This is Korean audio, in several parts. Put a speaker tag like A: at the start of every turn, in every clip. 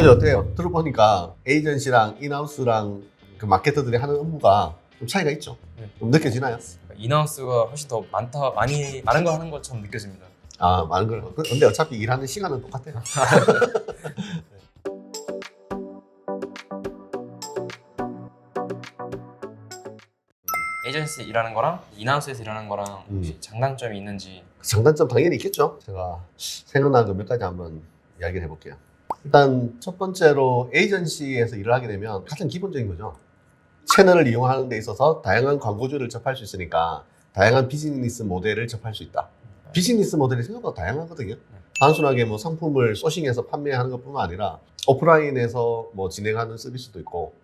A: 근데 어때요? 들어보니까 에이전시랑 인하우스랑 그 마케터들이 하는 업무가 좀 차이가 있죠?
B: 네.
A: 좀 느껴지나요?
B: 인하우스가 훨씬 더 많은 거 하는 것처럼 느껴집니다.
A: 아, 많은 걸. 근데 어차피 일하는 시간은 똑같아요.
B: 에이전시 일하는 거랑 인하우스에서 일하는 거랑 혹시
A: 음.
B: 장단점이 있는지.
A: 장단점 당연히 있겠죠. 제가 생각나는 거 몇 가지 한번 이야기를 해볼게요. 일단 첫 번째로 에이전시에서 일을 하게 되면 가장 기본적인 거죠. 채널을 이용하는 데 있어서 다양한 광고주를 접할 수 있으니까 다양한 비즈니스 모델을 접할 수 있다. 비즈니스 모델이 생각보다 다양하거든요. 단순하게 뭐 상품을 소싱해서 판매하는 것뿐만 아니라 오프라인에서 뭐 진행하는 서비스도 있고,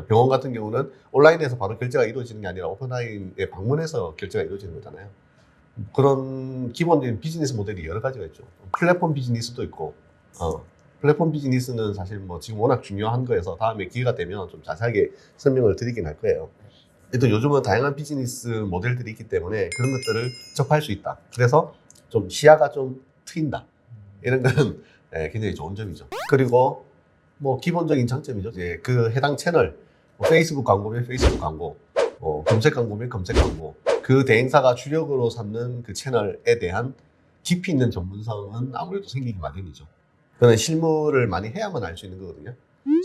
A: 병원 같은 경우는 온라인에서 바로 결제가 이루어지는 게 아니라 오프라인에 방문해서 결제가 이루어지는 거잖아요. 그런 기본적인 비즈니스 모델이 여러 가지가 있죠. 플랫폼 비즈니스도 있고, 플랫폼 비즈니스는 사실 뭐 지금 워낙 중요한 거여서 다음에 기회가 되면 좀 자세하게 설명을 드리긴 할 거예요. 또 요즘은 다양한 비즈니스 모델들이 있기 때문에 그런 것들을 접할 수 있다. 그래서 좀 시야가 좀 트인다. 이런 건 굉장히 좋은 점이죠. 그리고 뭐 기본적인 장점이죠. 이제 그 해당 채널, 뭐 페이스북 광고면 페이스북 광고, 검색 광고면 검색 광고, 그 대행사가 주력으로 삼는 그 채널에 대한 깊이 있는 전문성은 아무래도 생기기 마련이죠. 그는 실무를 많이 해야만 알 수 있는 거거든요.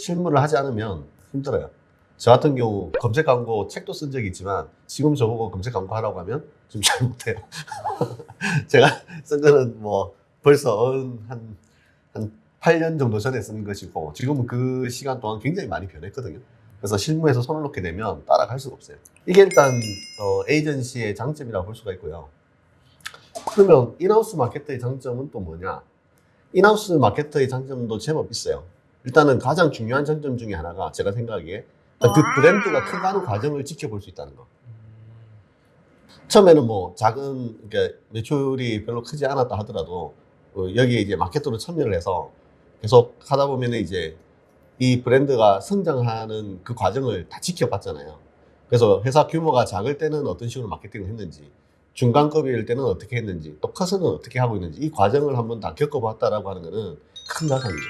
A: 실무를 하지 않으면 힘들어요. 저 같은 경우 검색 광고 책도 쓴 적이 있지만 지금 저보고 검색 광고 하라고 하면 좀 잘 못해요. 제가 쓴 거는 뭐 벌써 한 8년 정도 전에 쓴 것이고 지금은 그 시간 동안 굉장히 많이 변했거든요. 그래서 실무에서 손을 놓게 되면 따라갈 수가 없어요. 이게 일단 에이전시의 장점이라고 볼 수가 있고요. 그러면 인하우스 마케터의 장점은 또 뭐냐? 인하우스 마케터의 장점도 제법 있어요. 일단은 가장 중요한 장점 중에 하나가 제가 생각하기에 그 브랜드가 커가는 과정을 지켜볼 수 있다는 거. 처음에는 뭐 작은, 그러니까 매출이 별로 크지 않았다 하더라도 여기에 이제 마케터로 참여를 해서 계속 하다 보면 이제 이 브랜드가 성장하는 그 과정을 다 지켜봤잖아요. 그래서 회사 규모가 작을 때는 어떤 식으로 마케팅을 했는지, 중간급일 때는 어떻게 했는지, 또 커서는 어떻게 하고 있는지 이 과정을 한번 다 겪어봤다라고 하는 거는 큰 자산이죠.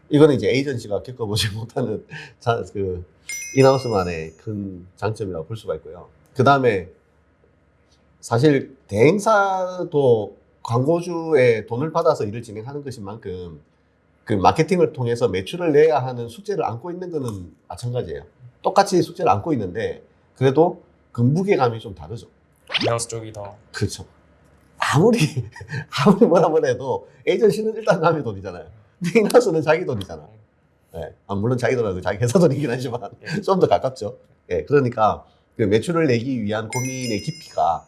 A: 이거는 이제 에이전시가 겪어보지 못하는 그 인하우스만의 큰 장점이라고 볼 수가 있고요. 그 다음에 사실 대행사도 광고주의 돈을 받아서 일을 진행하는 것인 만큼 그 마케팅을 통해서 매출을 내야 하는 숙제를 안고 있는 거는 마찬가지예요. 똑같이 숙제를 안고 있는데 그래도 그 무게감이 좀 다르죠.
B: 인하우스 쪽이 더.
A: 그렇죠. 아무리 뭐라 해도 에이전시는 일단 남의 돈이잖아요. 근데 인하우스는 자기 돈이잖아. 네. 물론 자기 돈이라도 자기 회사 돈이긴 하지만 좀 더 가깝죠. 네. 그러니까 그 매출을 내기 위한 고민의 깊이가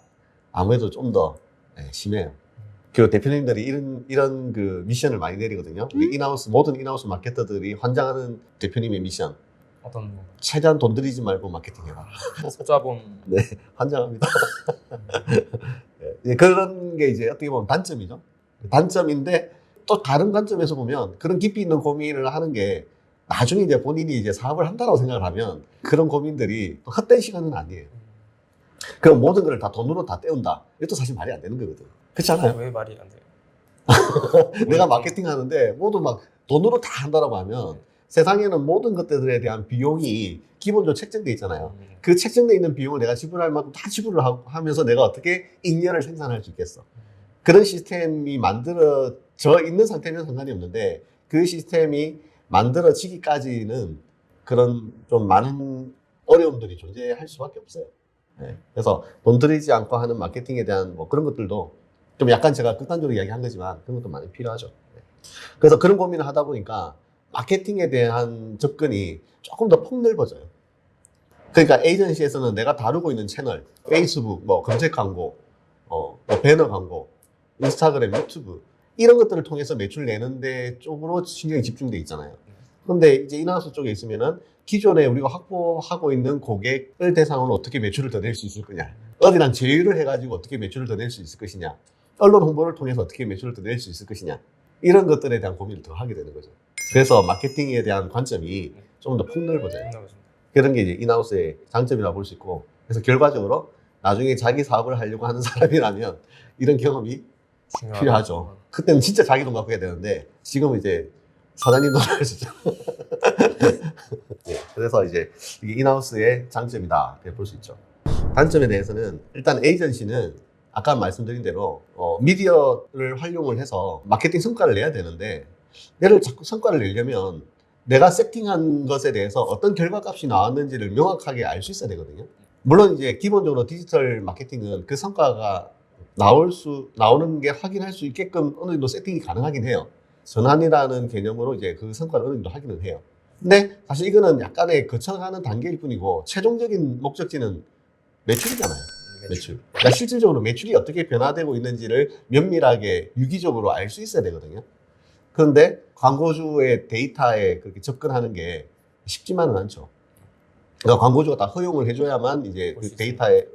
A: 아무래도 좀 더 심해요. 그리고 대표님들이 이런 그 미션을 많이 내리거든요. 우리 모든 인하우스 마케터들이 환장하는 대표님의 미션.
B: 어떤 뭐
A: 최대한 돈 들이지 말고 마케팅 해라.
B: 소자본.
A: 네, 환장합니다. 네, 그런 게 이제 어떻게 보면 단점이죠. 단점인데 또 다른 관점에서 보면 그런 깊이 있는 고민을 하는 게 나중에 이제 본인이 이제 사업을 한다고 생각을 하면 그런 고민들이 또 헛된 시간은 아니에요. 그럼 모든 걸 다 돈으로 다 때운다. 이것도 사실 말이 안 되는 거거든. 그렇지 않아요?
B: 왜 말이 안 돼요?
A: 내가 마케팅 하는데 모두 막 돈으로 다 한다라고 하면 세상에는 모든 것들에 대한 비용이 기본적으로 책정돼 있잖아요. 그 책정돼 있는 비용을 내가 지불할 만큼 다 지불을 하면서 내가 어떻게 잉여를 생산할 수 있겠어. 그런 시스템이 만들어져 있는 상태면 상관이 없는데 그 시스템이 만들어지기까지는 그런 좀 많은 어려움들이 존재할 수밖에 없어요. 네. 그래서 돈 들이지 않고 하는 마케팅에 대한 뭐 그런 것들도 좀 약간 제가 극단적으로 이야기한 거지만 그런 것도 많이 필요하죠. 네. 그래서 그런 고민을 하다 보니까 마케팅에 대한 접근이 조금 더 폭넓어져요. 그러니까 에이전시에서는 내가 다루고 있는 채널, 페이스북, 뭐 검색 광고, 뭐 배너 광고, 인스타그램, 유튜브 이런 것들을 통해서 매출 내는 데 쪽으로 신경이 집중돼 있잖아요. 그런데 이제 인하우스 쪽에 있으면은 기존에 우리가 확보하고 있는 고객을 대상으로 어떻게 매출을 더 낼 수 있을 거냐, 어디랑 제휴를 해가지고 어떻게 매출을 더 낼 수 있을 것이냐, 언론 홍보를 통해서 어떻게 매출을 더 낼 수 있을 것이냐, 이런 것들에 대한 고민을 더 하게 되는 거죠. 그래서 마케팅에 대한 관점이 좀 더 폭넓어져요. 그런 게 이제 인하우스의 장점이라고 볼 수 있고, 그래서 결과적으로 나중에 자기 사업을 하려고 하는 사람이라면 이런 경험이 필요하죠. 그때는 진짜 자기 돈 갖고 해야 되는데 지금은 이제 사장님 돈을 주죠. 예, 그래서 이제 이게 인하우스의 장점이다 볼 수 있죠. 단점에 대해서는 일단 에이전시는 아까 말씀드린 대로 미디어를 활용을 해서 마케팅 성과를 내야 되는데 얘를 자꾸 성과를 내려면 내가 세팅한 것에 대해서 어떤 결과값이 나왔는지를 명확하게 알 수 있어야 되거든요. 물론 이제 기본적으로 디지털 마케팅은 그 성과가 나오는 게 확인할 수 있게끔 어느 정도 세팅이 가능하긴 해요. 전환이라는 개념으로 이제 그 성과를 어느 정도 확인을 해요. 근데 사실 이거는 약간의 거쳐가는 단계일 뿐이고 최종적인 목적지는 매출이잖아요. 매출. 그러니까 실질적으로 매출이 어떻게 변화되고 있는지를 면밀하게 유기적으로 알 수 있어야 되거든요. 그런데 광고주의 데이터에 그렇게 접근하는 게 쉽지만은 않죠. 그러니까 광고주가 다 허용을 해줘야만 이제 그 데이터에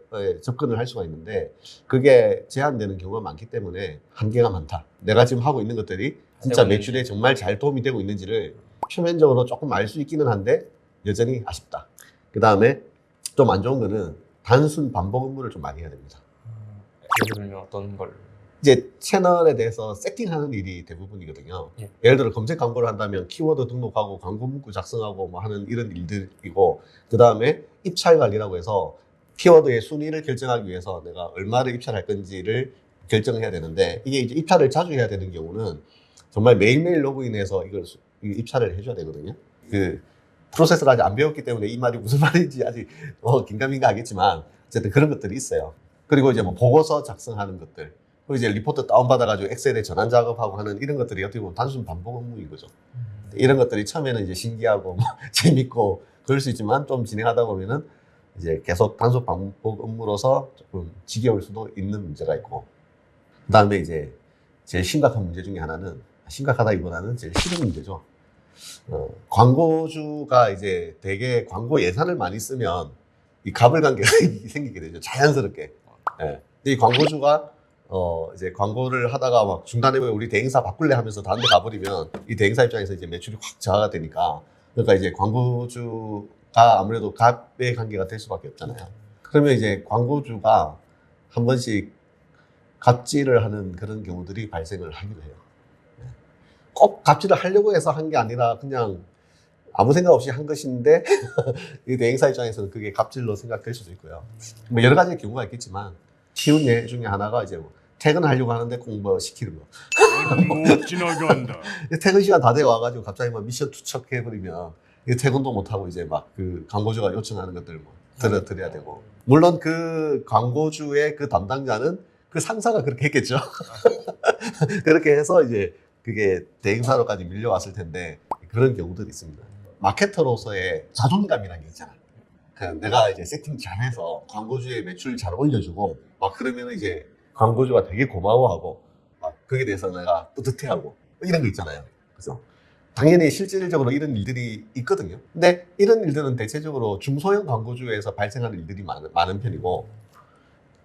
A: 접근을 할 수가 있는데 그게 제한되는 경우가 많기 때문에 한계가 많다. 내가 지금 하고 있는 것들이 진짜 매출에 정말 잘 도움이 되고 있는지를 표면적으로 조금 알 수 있기는 한데 여전히 아쉽다. 그 다음에 좀 안 좋은 거는 단순 반복 업무를 좀 많이 해야 됩니다.
B: 예를 들면 어떤 걸?
A: 이제 채널에 대해서 세팅하는 일이 대부분이거든요.
B: 예.
A: 예를 들어 검색 광고를 한다면 키워드 등록하고 광고 문구 작성하고 뭐 하는 이런 일들이고 그 다음에 입찰 관리라고 해서 키워드의 순위를 결정하기 위해서 내가 얼마를 입찰할 건지를 결정해야 되는데 이게 이제 입찰을 자주 해야 되는 경우는 정말 매일매일 로그인해서 이걸 입찰을 해줘야 되거든요. 그 프로세스를 아직 안 배웠기 때문에 이 말이 무슨 말인지 아직 긴가민가 하겠지만 어쨌든 그런 것들이 있어요. 그리고 이제 뭐 보고서 작성하는 것들 그리고 이제 리포트 다운받아가지고 엑셀에 전환 작업하고 하는 이런 것들이 어떻게 보면 단순 반복 업무인 거죠. 이런 것들이 처음에는 이제 신기하고 뭐 재밌고 그럴 수 있지만 좀 진행하다 보면은 이제 계속 단순 반복 업무로서 조금 지겨울 수도 있는 문제가 있고 그 다음에 이제 제일 심각한 문제 중에 하나는 심각하다기보다는 제일 싫은 문제죠. 광고주가 이제 되게 광고 예산을 많이 쓰면 이 가불관계가 생기게 되죠. 자연스럽게. 예. 근데 이 광고주가 이제 광고를 하다가 막 중단에 우리 대행사 바꿀래 하면서 다른 데 가버리면 이 대행사 입장에서 이제 매출이 확 저하가 되니까 그러니까 이제 광고주가 아무래도 갑의 관계가 될 수밖에 없잖아요. 그러면 이제 광고주가 한 번씩 갑질을 하는 그런 경우들이 발생을 하기도 해요. 꼭 갑질을 하려고 해서 한 게 아니라 그냥 아무 생각 없이 한 것인데 이 대행사 입장에서는 그게 갑질로 생각될 수도 있고요. 뭐 여러 가지 경우가 있겠지만 쉬운 예 중에 하나가 이제 뭐 퇴근하려고 하는데 공부 시키는 거.
C: 못 지나간다.
A: 퇴근 시간 다 돼 와가지고 갑자기 막 미션 투척해버리면 퇴근도 못 하고 이제 막 그 광고주가 요청하는 것들 뭐 들어드려야 되고 물론 그 광고주의 그 담당자는 그 상사가 그렇게 했겠죠. 그렇게 해서 이제 그게 대행사로까지 밀려왔을 텐데 그런 경우들이 있습니다. 마케터로서의 자존감이라는 게 있잖아. 내가 이제 세팅 잘해서 광고주의 매출 잘 올려주고 막 그러면 이제 광고주가 되게 고마워하고 막 거기에 대해서 내가 뿌듯해하고 이런 거 있잖아요. 그래서 당연히 실질적으로 이런 일들이 있거든요. 근데 이런 일들은 대체적으로 중소형 광고주에서 발생하는 일들이 많은 편이고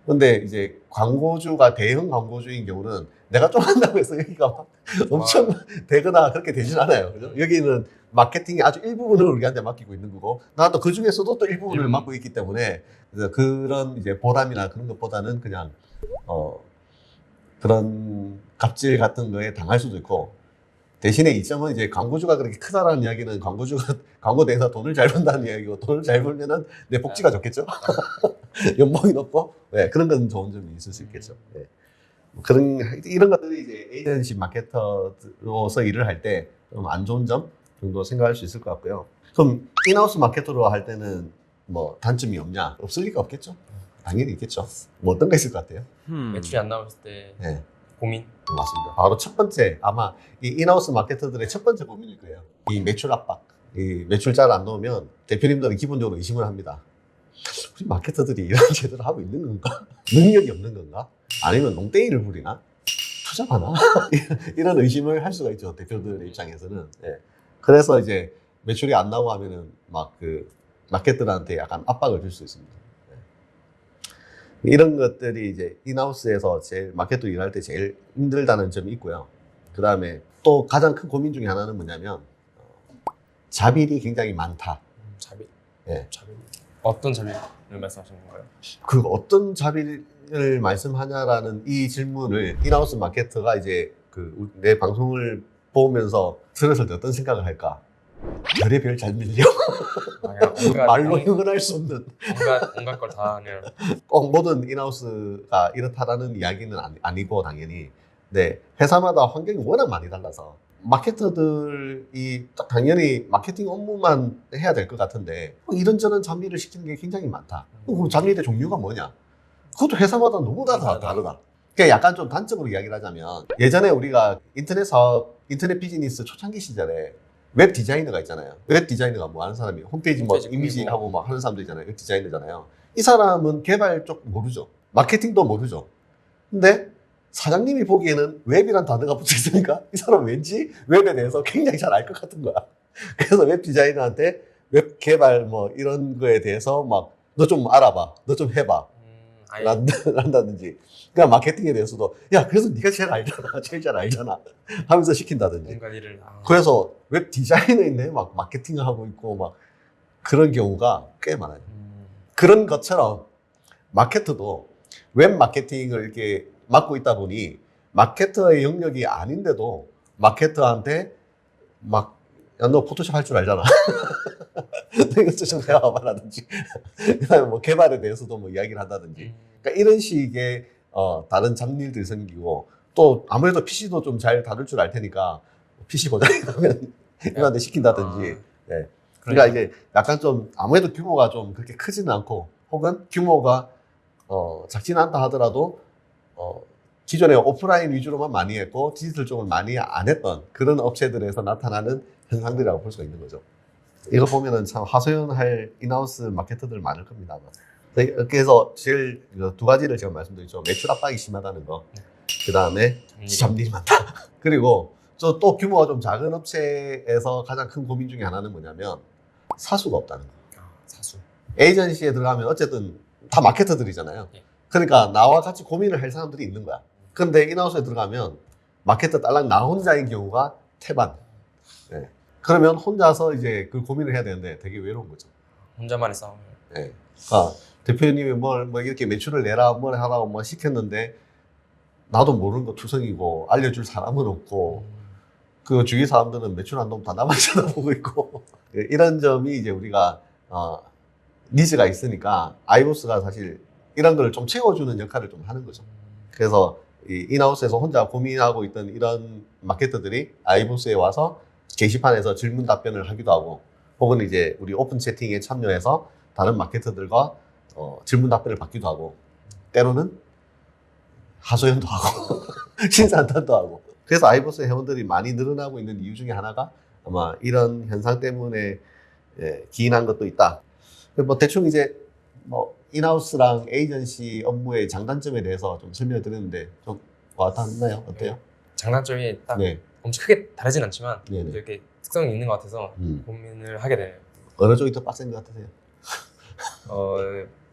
A: 근데 이제 광고주가 대형 광고주인 경우는 내가 좀 한다고 해서 여기가 막 엄청 되거나 그렇게 되진 않아요. 그죠? 여기는 마케팅의 아주 일부분을 우리한테 맡기고 있는 거고, 나도 그 중에서도 또 일부분을 맡고 있기 때문에, 그래서 그런 이제 보람이나 그런 것보다는 그냥, 그런 갑질 같은 거에 당할 수도 있고, 대신에 이점은 이제 광고주가 그렇게 크다라는 이야기는 광고주가 광고 대행사 돈을 잘 번다는 이야기고 돈을 잘 벌면은 내 복지가 좋겠죠. 연봉이 높고 네, 그런 건 좋은 점이 있을 수 있겠죠. 네. 그런 이런 것들이 이제 에이전시 마케터로서 일을 할 때 좀 안 좋은 점 정도 생각할 수 있을 것 같고요. 그럼 인하우스 마케터로 할 때는 뭐 단점이 없냐? 없을 리가 없겠죠. 당연히 있겠죠. 뭐 어떤 거 있을 것 같아요?
B: 매출이 안 나왔을 때
A: 네.
B: 고민?
A: 맞습니다. 바로 첫 번째, 아마 이 인하우스 마케터들의 첫 번째 고민일 거예요. 이 매출 압박. 이 매출 잘 안 나오면 대표님들은 기본적으로 의심을 합니다. 우리 마케터들이 이런 제대로 하고 있는 건가? 능력이 없는 건가? 아니면 농땡이를 부리나? 투잡하나? 이런 의심을 할 수가 있죠. 대표들 입장에서는. 예. 그래서 이제 매출이 안 나오고 하면은 막 그 마케터들한테 약간 압박을 줄 수 있습니다. 이런 것들이 이제 인하우스에서 제일 마케터 일할 때 제일 힘들다는 점이 있고요. 그 다음에 또 가장 큰 고민 중에 하나는 뭐냐면 자빌이 굉장히 많다.
B: 자빌?
A: 예.
B: 자빌. 어떤 자빌을 말씀하시는 건가요?
A: 그 어떤 자빌을 말씀하냐라는 이 질문을 인하우스 마케터가 이제 그 내 방송을 보면서 들었을 때 어떤 생각을 할까? 별의별 잘 밀려.
B: 그냥 온갖,
A: 말로 표현할 수 없는.
B: 온갖 걸 다 그냥
A: 꼭 모든 인하우스가 이렇다라는 이야기는 아니고 당연히. 네, 회사마다 환경이 워낙 많이 달라서 마케터들이 딱 당연히 마케팅 업무만 해야 될 것 같은데 이런저런 잡일을 시키는 게 굉장히 많다. 그럼 잡일의 종류가 뭐냐? 그것도 회사마다 너무 다 다르다. 그러니까 약간 좀 단적으로 이야기를 하자면 예전에 우리가 인터넷 사업, 인터넷 비즈니스 초창기 시절에 웹 디자이너가 있잖아요. 웹 디자이너가 뭐 하는 사람이 홈페이지 뭐 이미지하고 막 하는 사람도 있잖아요. 웹 디자이너잖아요. 이 사람은 개발 쪽 모르죠. 마케팅도 모르죠. 근데 사장님이 보기에는 웹이란 단어가 붙어 있으니까 이 사람 왠지 웹에 대해서 굉장히 잘 알 것 같은 거야. 그래서 웹 디자이너한테 웹 개발 뭐 이런 거에 대해서 막 너 좀 알아봐, 너 좀 해봐
B: 아예
A: 한다든지. 그러니까 마케팅에 대해서도 야 그래서 네가 제일 알잖아, 제일 잘 알잖아 하면서 시킨다든지.
B: 온갖 일을
A: 그래서 웹 디자이너인데 막 마케팅을 하고 있고 막 그런 경우가 꽤 많아요. 그런 것처럼 마케터도 웹 마케팅을 이렇게 맡고 있다 보니 마케터의 영역이 아닌데도 마케터한테 막 야, 너 포토샵 할 줄 알잖아. 이것도 좀 배워봐라든지. 그다음에 뭐 개발에 대해서도 뭐 이야기를 한다든지. 그러니까 이런 식의 다른 잡일들이 생기고 또 아무래도 PC도 좀 잘 다룰 줄 알 테니까 PC 고장이 나면 이런데 시킨다든지. 네. 그러니까 이제 약간 좀 아무래도 규모가 좀 그렇게 크지는 않고 혹은 규모가 작지는 않다 하더라도 기존에 오프라인 위주로만 많이 했고 디지털 쪽을 많이 안 했던 그런 업체들에서 나타나는 현상들이라고 볼 수가 있는 거죠. 이거 보면은 참 하소연할 인하우스 마케터들 많을 겁니다. 이렇게 해서 제일 두 가지를 제가 말씀드리죠. 매출 압박이 심하다는 거. 그 다음에 잡일이 많다. 그리고 또 규모가 좀 작은 업체에서 가장 큰 고민 중에 하나는 뭐냐면 사수가 없다는 거.
B: 사수.
A: 에이전시에 들어가면 어쨌든 다 마케터들이잖아요.
B: 예.
A: 그러니까 나와 같이 고민을 할 사람들이 있는 거야. 근데 인하우스에 들어가면 마케터 딸랑 나 혼자인 경우가 태반. 네. 그러면 혼자서 이제 그 고민을 해야 되는데 되게 외로운 거죠.
B: 혼자만의 싸움.
A: 네. 그러니까 대표님이 뭐 이렇게 매출을 내라 뭘 하라고 뭐 시켰는데 나도 모르는 거 투성이고 알려줄 사람은 없고 그 주위 사람들은 매출 안 나오면 다 나만 쳐다보고 있고 이런 점이 이제 우리가 니즈가 있으니까 아이보스가 사실 이런 걸 좀 채워주는 역할을 좀 하는 거죠. 그래서 이 인하우스에서 혼자 고민하고 있던 이런 마케터들이 아이보스에 와서 게시판에서 질문 답변을 하기도 하고 혹은 이제 우리 오픈 채팅에 참여해서 다른 마케터들과 질문 답변을 받기도 하고 때로는 하소연도 하고 신상탄도 하고 그래서 아이보스 회원들이 많이 늘어나고 있는 이유 중에 하나가 아마 이런 현상 때문에 기인한 것도 있다. 뭐 대충 이제 뭐 인하우스랑 에이전시 업무의 장단점에 대해서 좀 설명을 드렸는데 좀 와닿나요? 어때요?
B: 장단점이 딱
A: 네.
B: 엄청 크게 다르진 않지만
A: 네네.
B: 이렇게 특성이 있는 것 같아서 고민을 하게 되네요.
A: 어느 쪽이 더 빡센 것 같으세요?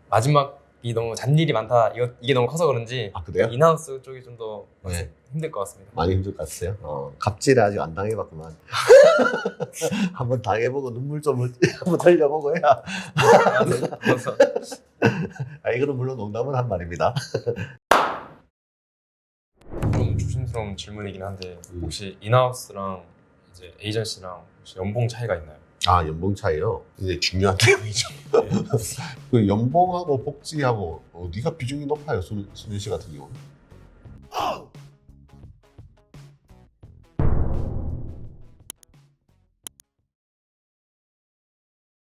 B: 마지막이 너무 잡일이 많다. 이게 너무 커서 그런지
A: 아 그래요?
B: 인하우스 쪽이 좀 더
A: 네.
B: 힘들 것 같습니다.
A: 많이 힘들 것 같으세요? 갑질을 아직 안 당해봤구만. 한번 당해보고 눈물 좀 한번 흘려보고 해야.
B: 그래서
A: 이거는 물론 농담을 한 말입니다.
B: 좀 조심스러운 질문이긴 한데 혹시 인하우스랑 이제 에이전시랑 혹시 연봉 차이가 있나요?
A: 아 연봉 차이요? 이제 중요한 내용이죠. 그 연봉하고 복지하고 어디가 비중이 높아요? 수민 씨 같은 경우는?